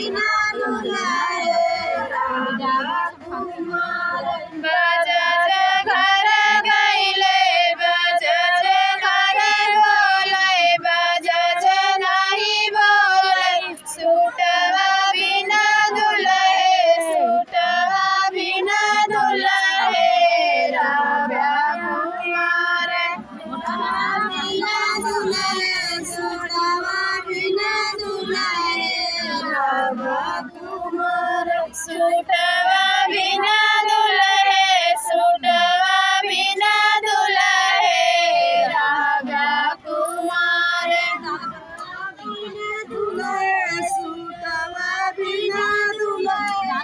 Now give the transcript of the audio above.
बिना दुलारे राजा कुमार बजज घर गईले बजज घर बोले बजज नहीं बोले सूटवा बिना दुल्हे सूटवा बिना दुल्हे राजा कुमार बिना दुलारे सूटवा बिना दुलारे राजा कुमार सूटवा बिना दुल्हे सूटवा बिना दुल्हे राजा कुमार बिना दुलारे सूटवा बिना दुलारे